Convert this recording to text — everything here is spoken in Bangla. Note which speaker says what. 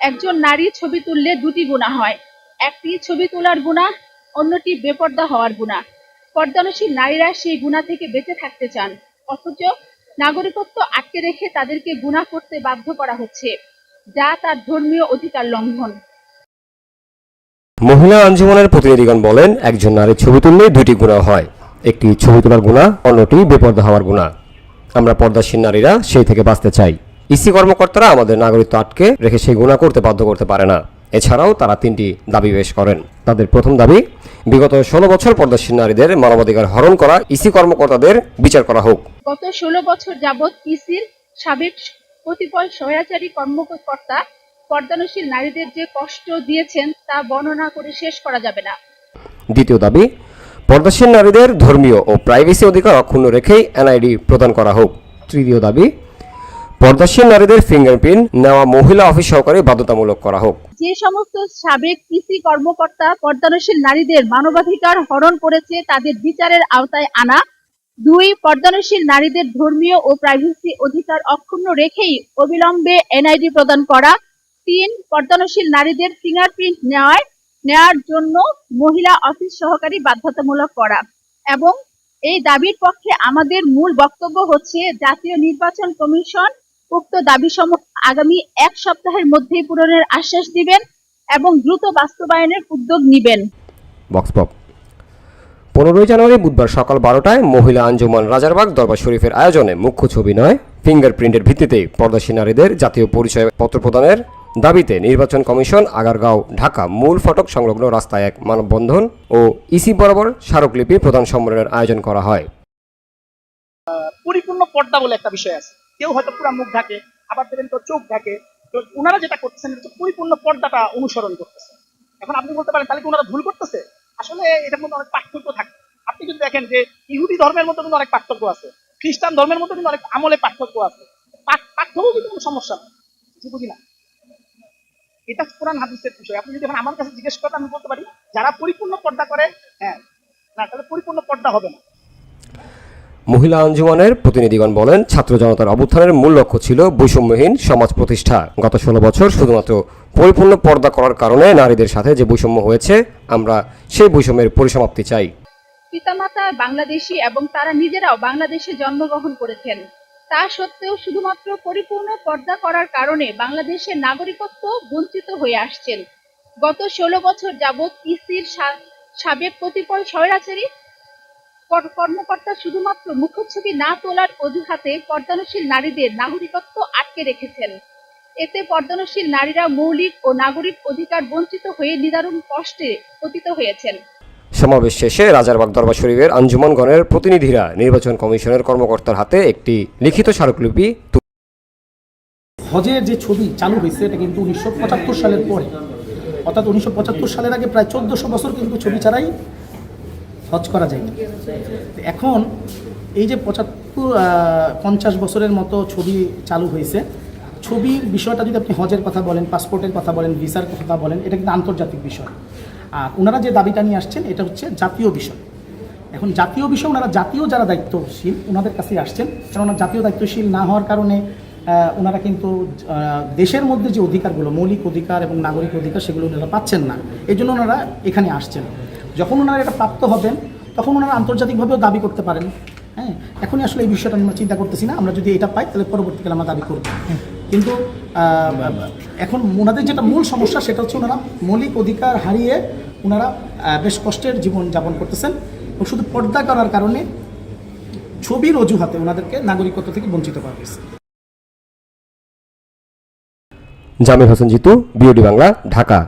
Speaker 1: একজন নারী ছবি তুললে দুটি গুনাহ হয়। একটি ছবি তোলার গুনাহ, অন্যটি বেপর্দা হওয়ার গুনাহ। পর্দানশীল নারীরা সেই গুনাহ থেকে বেঁচে থাকতে চান, অথচ নাগরিকত্ব আটকে রেখে তাদেরকে গুনাহ করতে বাধ্য করা হচ্ছে, যা তার ধর্মীয় অধিকার লঙ্ঘন।
Speaker 2: মহিলা আঞ্জুমানের প্রতিনিধিগণ বলেন, একজন নারীর ছবি তুললে দুইটি গুনাহ হয়, একটি ছবি তোলার গুনাহ, অন্যটি বেপর্দা হওয়ার গুনাহ। আমরা পর্দাশীল নারীরা সেই থেকে বাঁচতে চাই। ইসি কর্মকর্তারা আমাদের নাগরিকত্ব আটকে রেখে সেই গুনাহ করতে বাধ্য করতে পারে না। এছাড়াও তারা তিনটি দাবি পেশ করেন। তাদের প্রথম দাবি, বিগত 16 বছর পর্দাশীল নারীদের মানবাধিকার হরণ করা ইসি কর্মকর্তাদের বিচার করা হোক।
Speaker 1: গত 16 বছর যাবৎ ইসির সাবেক কতিপয় স্বৈরাচারী কর্মকর্তা পর্দানশীল নারীদের যে কষ্ট দিয়েছেন তা বর্ণনা করে শেষ করা যাবে না।
Speaker 2: দ্বিতীয় দাবি, পর্দাশীল নারীদের ধর্মীয় ও প্রাইভেসি অধিকার অক্ষুণ্ণ রেখেই এনআইডি প্রদান করা হোক। তৃতীয় দাবি, পর্দাশীল নারীদের ফিঙ্গারপ্রিন্ট নেওয়া মহিলা অফিস সহকারী বাধ্যতামূলক করা হোক।
Speaker 1: যে সমস্ত সাবেক ইসি কর্মকর্তা পর্দানশীল নারীদের মানবাধিকার হরণ করেছে তাদের বিচারের আওতায় আনা। 2, পর্দানশীল নারীদের ধর্মীয় ও প্রাইভেসি অধিকার অক্ষুণ্ণ রেখেই অবিলম্বে এনআইডি প্রদান করা। 3, পর্দানশীল নারীদের ফিঙ্গারপ্রিন্ট নেওয়ার জন্য মহিলা অফিস সহকারী বাধ্যতামূলক করা। এবং এই দাবির পক্ষে আমাদের মূল বক্তব্য হচ্ছে, জাতীয় নির্বাচন কমিশন উক্ত দাবিসমূহ আগামী 1 সপ্তাহের মধ্যেই পূরণের আশ্বাস দিবেন এবং দ্রুত বাস্তবায়নের উদ্যোগ নেবেন।
Speaker 2: বক্সপপ 15 জানুয়ারি বুধবার সকাল 12টায় মহিলা আঞ্জুমান রাজারবাগ দরবার শরীফের আয়োজনে মুখ্য ছবি নয়, ফিঙ্গারপ্রিন্টের ভিত্তিতে পর্দাশীল নারীদের জাতীয় পরিচয় পত্র প্রদানের দাবিতে নির্বাচন কমিশন আগারগাঁও ঢাকা মূল ফটক সংলগ্ন রাস্তায় এক মানববন্ধন ও ইসি বরাবর স্মারকলিপি প্রদান সম্মেলনের আয়োজন করা হয়।
Speaker 3: পরিপূর্ণ পর্দা বলে একটা বিষয় আছে, কেউ হয়তো পুরো মুখ ঢাকে, আবার দেখবেন তো চোখ ঢাকে। তো ওনারা যেটা করতেছেন এটা পরিপূর্ণ পর্দাটা অনুসরণ করতেছে। এখন আপনি বলতে পারেন তাহলে কি ওনারা ভুল করতেছে? আসলে এটার মধ্যে অনেক পার্থক্য থাকে। আপনি কিন্তু দেখেন যে ইহুদি ধর্মের মধ্যে কিন্তু অনেক পার্থক্য আছে, খ্রিস্টান ধর্মের মধ্যে কিন্তু অনেক আমলে পার্থক্য আছে। পার্থক্য কিন্তু কোনো সমস্যা না, বুঝি না। এটা কোরআন হাদিসের বিষয়। আপনি যদি এখন আমার কাছে জিজ্ঞেস করেন আমি বলতে পারি যারা পরিপূর্ণ পর্দা করে, হ্যাঁ, না তাহলে পরিপূর্ণ পর্দা হবে না।
Speaker 2: মহিলা আঞ্জুমানের প্রতিনিধিগণ বলেন, ছাত্র জনতার অভ্যুত্থানের মূল লক্ষ্য ছিল বৈষম্যহীন সমাজ প্রতিষ্ঠা। গত 16 বছর শুধুমাত্র পরিপূর্ণ পর্দা করার কারণে নারীদের সাথে যে বৈষম্য হয়েছে, আমরা সেই বৈষম্যের পরিসমাপ্তি চাই।
Speaker 1: পিতামাতা বাংলাদেশী এবং তারা নিজেরাও বাংলাদেশে জন্মগ্রহণ করেছেন। তা সত্ত্বেও শুধুমাত্র পরিপূর্ণ পর্দা করার কারণে বাংলাদেশের নাগরিকত্ব বঞ্চিত হয়ে আসছেন। গত 16 বছর যাবৎ ইসির সাবেক কতিপয় স্বৈরাচারী কর্মকর্তা শুধুমাত্র মুখচ্ছবি না তোলার অজুহাতে পর্দানশীল নারীদের নাগরিকত্ব আটকে রেখেছেন। এতে পর্দানশীল নারীরা মৌলিক ও নাগরিক অধিকার বঞ্চিত হয়ে নিদারুণ কষ্টে পতিত হয়েছেন।
Speaker 2: সমাবেশ শেষে রাজারবাগ দরবার শরীফের আঞ্জুমানগণের প্রতিনিধিরা নির্বাচন কমিশনের কর্মকর্তার হাতে একটি লিখিত স্মারকলিপি।
Speaker 4: হজের যে ছবি চালু হয়েছে এটা কিন্তু 1975 সালের পরে, অর্থাৎ 1975 সালের আগে প্রায় 1400 বছর কিন্তু ছবি ছাড়াই হজ করা যায়নি। এখন এই যে 50 বছরের মতো ছবি চালু হয়েছে, ছবির বিষয়টা যদি আপনি হজের কথা বলেন, পাসপোর্টের কথা বলেন, ভিসার কথা বলেন, এটা কিন্তু আন্তর্জাতিক বিষয়। আর ওনারা যে দাবিটা নিয়ে আসছেন এটা হচ্ছে জাতীয় বিষয়। এখন জাতীয় বিষয় ওনারা জাতীয় যারা দায়িত্বশীল ওনাদের কাছেই আসছেন, কারণ ওনারা জাতীয় দায়িত্বশীল না হওয়ার কারণে ওনারা কিন্তু দেশের মধ্যে যে অধিকারগুলো, মৌলিক অধিকার এবং নাগরিক অধিকার, সেগুলো ওনারা পাচ্ছেন না। এই জন্য ওনারা এখানে আসছেন। যখন ওনারা এটা প্রাপ্ত হবেন তখন ওনারা আন্তর্জাতিকভাবেও দাবি করতে পারেন। হ্যাঁ, এখনই আসলে এই বিষয়টা আমরা চিন্তা করতেছি না, আমরা যদি এটা পাই তাহলে পরবর্তীকালে আমরা দাবি করব। কিন্তু এখন ওনাদের যেটা মূল সমস্যা সেটা হচ্ছে ওনারা মৌলিক অধিকার হারিয়ে ওনারা বেশ কষ্টের জীবন যাপন করতেছেন এবং শুধু পর্দা করার কারণে ছবির অজুহাতে ওনাদেরকে নাগরিকত্ব থেকে বঞ্চিত করা হয়েছে।
Speaker 2: জামিল হোসেন জিতু, বিওডি বাংলা, ঢাকা।